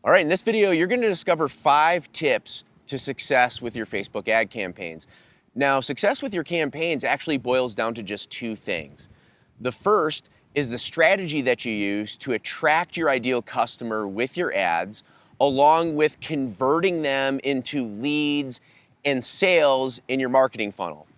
All right, in this video, you're going to discover 5 tips to success with your Facebook ad campaigns. Now, success with your campaigns actually boils down to just 2 things. The first is the strategy that you use to attract your ideal customer with your ads, along with converting them into leads and sales in your marketing funnel.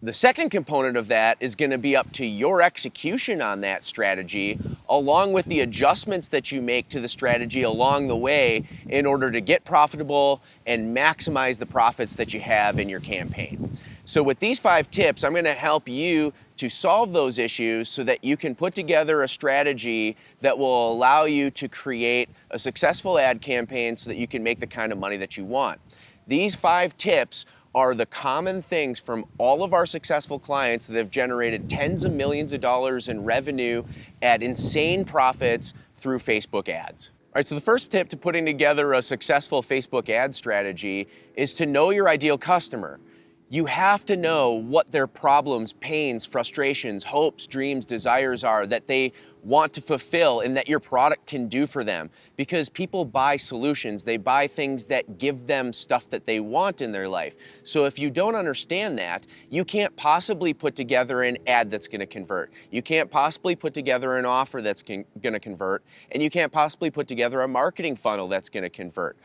The second component of that is going to be up to your execution on that strategy, along with the adjustments that you make to the strategy along the way in order to get profitable and maximize the profits that you have in your campaign. So with these 5 tips, I'm going to help you to solve those issues so that you can put together a strategy that will allow you to create a successful ad campaign so that you can make the kind of money that you want. These 5 tips are the common things from all of our successful clients that have generated tens of millions of dollars in revenue at insane profits through Facebook ads. All right, so the first tip to putting together a successful Facebook ad strategy is to know your ideal customer. You have to know what their problems, pains, frustrations, hopes, dreams, desires are that they want to fulfill and that your product can do for them. Because people buy solutions, they buy things that give them stuff that they want in their life. So if you don't understand that, you can't possibly put together an ad that's going to convert. You can't possibly put together an offer that's going to convert, and you can't possibly put together a marketing funnel that's going to convert.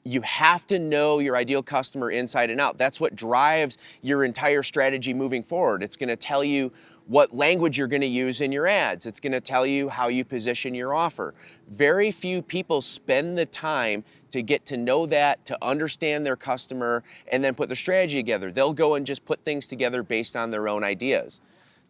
You have to know your ideal customer inside and out. That's what drives your entire strategy moving forward. It's going to tell you what language you're going to use in your ads. It's going to tell you how you position your offer. Very few people spend the time to get to know that, to understand their customer, and then put their strategy together. They'll go and just put things together based on their own ideas.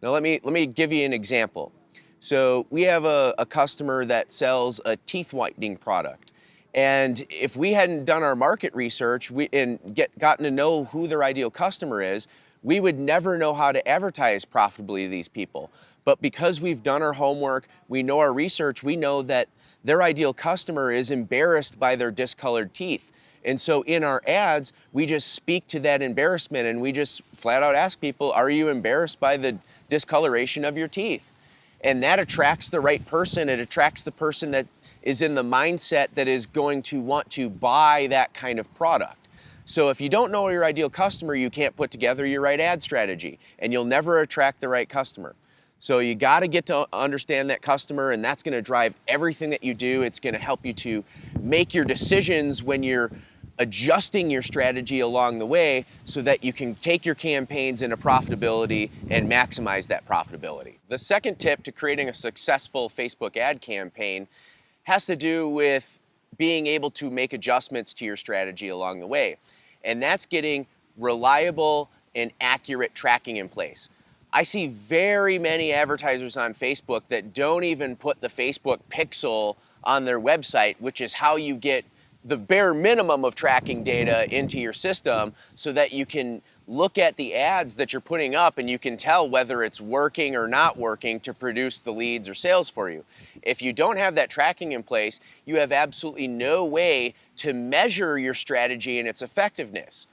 Now let me give you an example. So we have a customer that sells a teeth whitening product. And if we hadn't done our market research and gotten to know who their ideal customer is, we would never know how to advertise profitably to these people. But because we've done our homework, we know our research, we know that their ideal customer is embarrassed by their discolored teeth. And so in our ads, we just speak to that embarrassment and we just flat out ask people, are you embarrassed by the discoloration of your teeth? And that attracts the right person. It attracts the person that is in the mindset that is going to want to buy that kind of product. So if you don't know your ideal customer, you can't put together your right ad strategy and you'll never attract the right customer. So you got to get to understand that customer, and that's going to drive everything that you do. It's going to help you to make your decisions when you're adjusting your strategy along the way so that you can take your campaigns into profitability and maximize that profitability. The second tip to creating a successful Facebook ad campaign has to do with being able to make adjustments to your strategy along the way. And that's getting reliable and accurate tracking in place. I see very many advertisers on Facebook that don't even put the Facebook pixel on their website, which is how you get the bare minimum of tracking data into your system so that you can look at the ads that you're putting up and you can tell whether it's working or not working to produce the leads or sales for you. If you don't have that tracking in place, you have absolutely no way to measure your strategy and its effectiveness.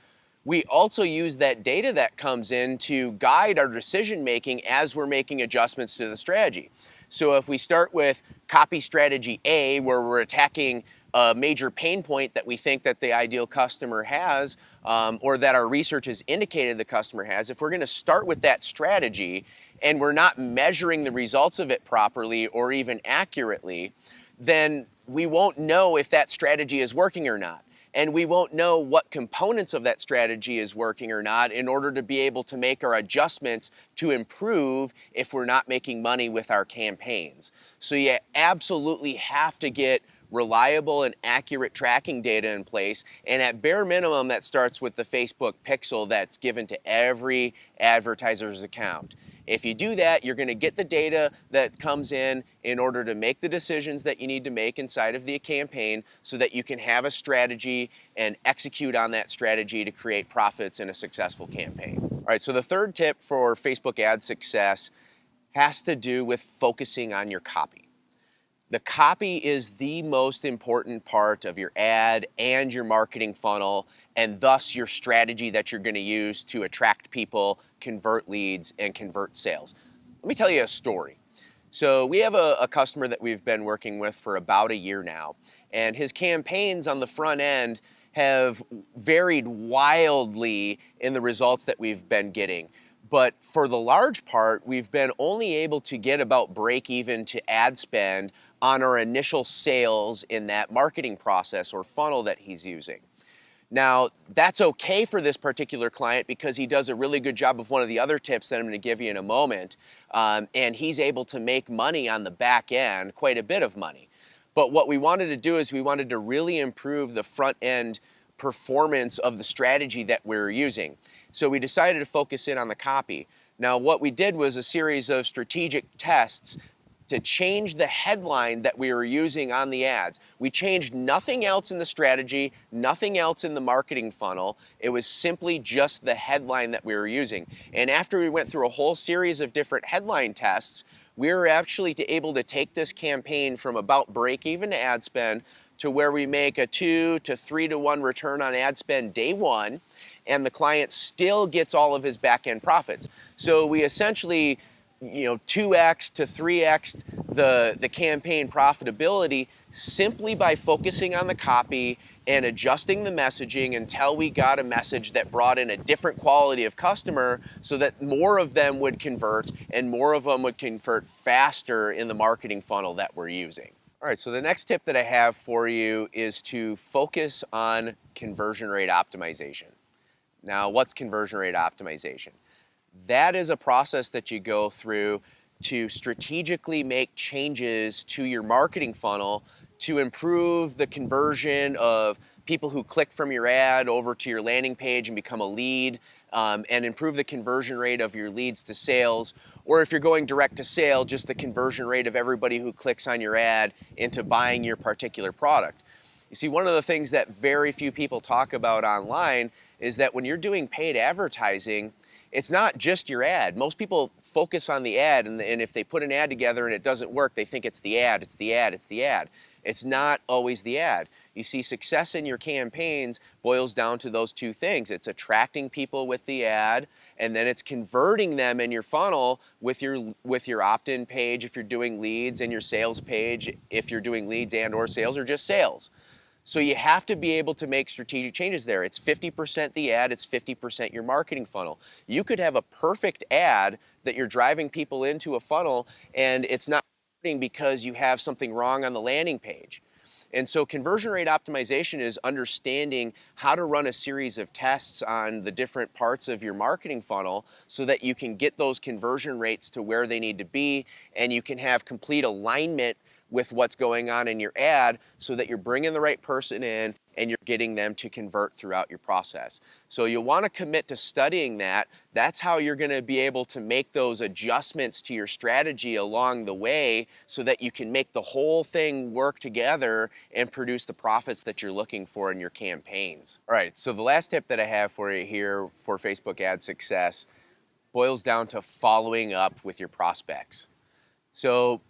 We also use that data that comes in to guide our decision making as we're making adjustments to the strategy. So if we start with copy strategy A, where we're attacking a major pain point that we think that the ideal customer has, or that our research has indicated the customer has, if we're going to start with that strategy and we're not measuring the results of it properly or even accurately, then we won't know if that strategy is working or not. And we won't know what components of that strategy is working or not in order to be able to make our adjustments to improve if we're not making money with our campaigns. So you absolutely have to get reliable and accurate tracking data in place, and at bare minimum that starts with the Facebook pixel that's given to every advertiser's account. If you do that, you're going to get the data that comes in order to make the decisions that you need to make inside of the campaign so that you can have a strategy and execute on that strategy to create profits in a successful campaign. All right, so the third tip for Facebook ad success has to do with focusing on your copy. The copy is the most important part of your ad and your marketing funnel, and thus your strategy that you're going to use to attract people, convert leads, and convert sales. Let me tell you a story. So we have a customer that we've been working with for about a year now, And his campaigns on the front end have varied wildly in the results that we've been getting. But for the large part, we've been only able to get about break even to ad spend on our initial sales in that marketing process or funnel that he's using. Now, that's okay for this particular client because he does a really good job of one of the other tips that I'm going to give you in a moment, and he's able to make money on the back end, quite a bit of money. But what we wanted to do is we wanted to really improve the front end performance of the strategy that we're using. So we decided to focus in on the copy. Now, what we did was a series of strategic tests to change the headline that we were using on the ads. We changed nothing else in the strategy, nothing else in the marketing funnel. It was simply just the headline that we were using. And after we went through a whole series of different headline tests, we were actually able to take this campaign from about break even to ad spend to where we make a 2 to 3 to 1 return on ad spend day one, and the client still gets all of his back end profits. So we essentially 2x to 3x the campaign profitability simply by focusing on the copy and adjusting the messaging until we got a message that brought in a different quality of customer so that more of them would convert and more of them would convert faster in the marketing funnel that we're using. All right, so the next tip that I have for you is to focus on conversion rate optimization. Now, what's conversion rate optimization? That is a process that you go through to strategically make changes to your marketing funnel to improve the conversion of people who click from your ad over to your landing page and become a lead, and improve the conversion rate of your leads to sales. Or if you're going direct to sale, just the conversion rate of everybody who clicks on your ad into buying your particular product. You see, one of the things that very few people talk about online is that when you're doing paid advertising, it's not just your ad. Most people focus on the ad, and if they put an ad together and it doesn't work, they think it's the ad, it's the ad, it's the ad. It's not always the ad. You see, success in your campaigns boils down to those two things. It's attracting people with the ad, and then it's converting them in your funnel with your opt-in page if you're doing leads, and your sales page if you're doing leads and or sales or just sales. So you have to be able to make strategic changes there. It's 50% the ad, it's 50% your marketing funnel. You could have a perfect ad that you're driving people into a funnel and it's not working because you have something wrong on the landing page. And so conversion rate optimization is understanding how to run a series of tests on the different parts of your marketing funnel so that you can get those conversion rates to where they need to be, and you can have complete alignment with what's going on in your ad so that you're bringing the right person in and you're getting them to convert throughout your process. So you'll want to commit to studying that. That's how you're going to be able to make those adjustments to your strategy along the way so that you can make the whole thing work together and produce the profits that you're looking for in your campaigns. All right, so the last tip that I have for you here for Facebook ad success boils down to following up with your prospects. So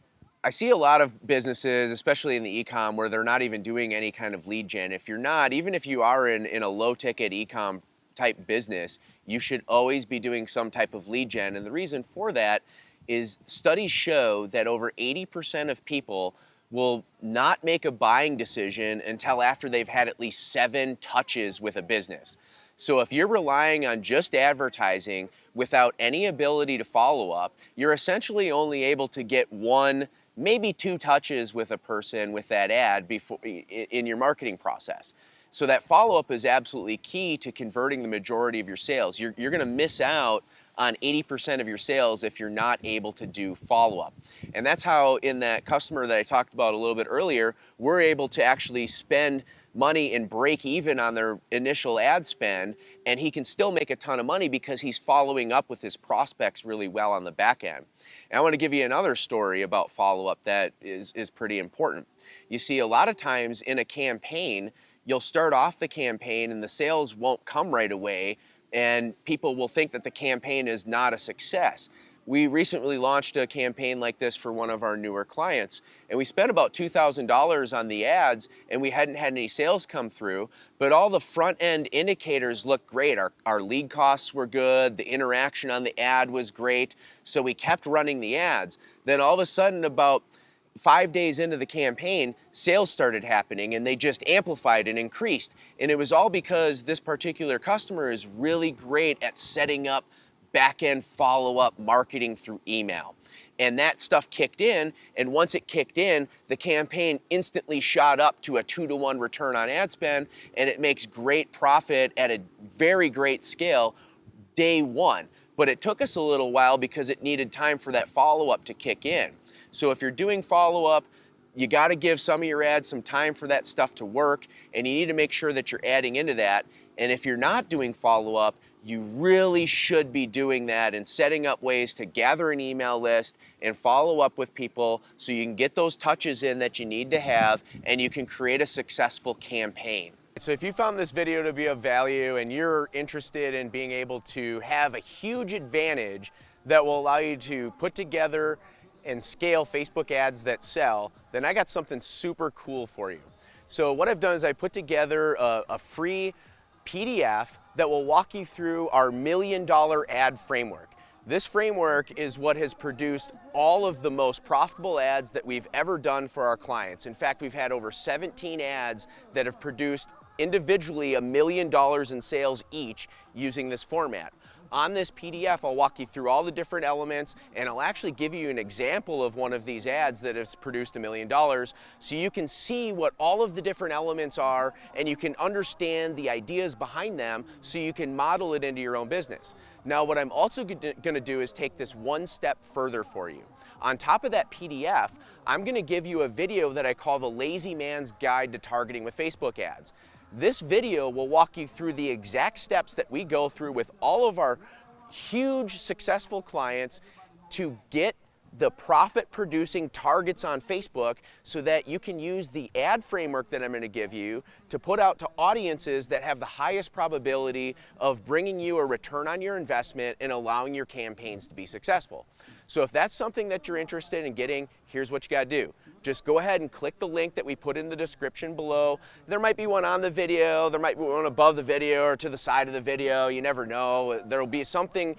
I see a lot of businesses, especially in the e-com, where they're not even doing any kind of lead gen. If you're not, even if you are in a low-ticket e-com type business, you should always be doing some type of lead gen. And the reason for that is studies show that over 80% of people will not make a buying decision until after they've had at least 7 touches with a business. So if you're relying on just advertising without any ability to follow up, you're essentially only able to get 1, maybe 2 touches with a person with that ad before in your marketing process. So that follow-up is absolutely key to converting the majority of your sales. You're going to miss out on 80% of your sales if you're not able to do follow-up. And that's how in that customer that I talked about a little bit earlier, we're able to actually spend money and break even on their initial ad spend, and he can still make a ton of money because he's following up with his prospects really well on the back end. And I want to give you another story about follow-up that is pretty important. You see, a lot of times in a campaign, you'll start off the campaign and the sales won't come right away, and people will think that the campaign is not a success. We recently launched a campaign like this for one of our newer clients, and we spent about $2,000 on the ads, and we hadn't had any sales come through, but all the front-end indicators looked great. Our lead costs were good, the interaction on the ad was great, so we kept running the ads. Then all of a sudden, about 5 days into the campaign, sales started happening and they just amplified and increased. And it was all because this particular customer is really great at setting up back-end follow-up marketing through email. And that stuff kicked in, and once it kicked in, the campaign instantly shot up to a 2-to-1 return on ad spend, and it makes great profit at a very great scale day one. But it took us a little while because it needed time for that follow-up to kick in. So if you're doing follow-up, you got to give some of your ads some time for that stuff to work, and you need to make sure that you're adding into that. And if you're not doing follow-up, you really should be doing that and setting up ways to gather an email list and follow up with people so you can get those touches in that you need to have and you can create a successful campaign. So if you found this video to be of value and you're interested in being able to have a huge advantage that will allow you to put together and scale Facebook ads that sell, then I got something super cool for you. So what I've done is I put together a free PDF that will walk you through our $1 million ad framework. This framework is what has produced all of the most profitable ads that we've ever done for our clients. In fact, we've had over 17 ads that have produced individually $1 million in sales each using this format. On this PDF, I'll walk you through all the different elements, and I'll actually give you an example of one of these ads that has produced $1 million so you can see what all of the different elements are and you can understand the ideas behind them so you can model it into your own business. Now, what I'm also going to do is take this one step further for you. On top of that PDF, I'm going to give you a video that I call the Lazy Man's Guide to Targeting with Facebook Ads. This video will walk you through the exact steps that we go through with all of our huge successful clients to get the profit producing targets on Facebook so that you can use the ad framework that I'm going to give you to put out to audiences that have the highest probability of bringing you a return on your investment and allowing your campaigns to be successful. So if that's something that you're interested in getting, here's what you got to do. Just go ahead and click the link that we put in the description below. There might be one on the video, there might be one above the video or to the side of the video, you never know. There'll be something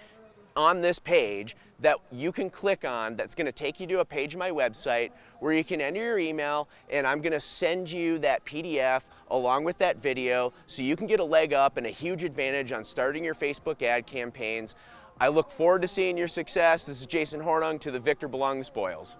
on this page that you can click on that's going to take you to a page of my website where you can enter your email, and I'm going to send you that PDF along with that video so you can get a leg up and a huge advantage on starting your Facebook ad campaigns. I look forward to seeing your success. This is Jason Hornung to the Victor Belong the Spoils.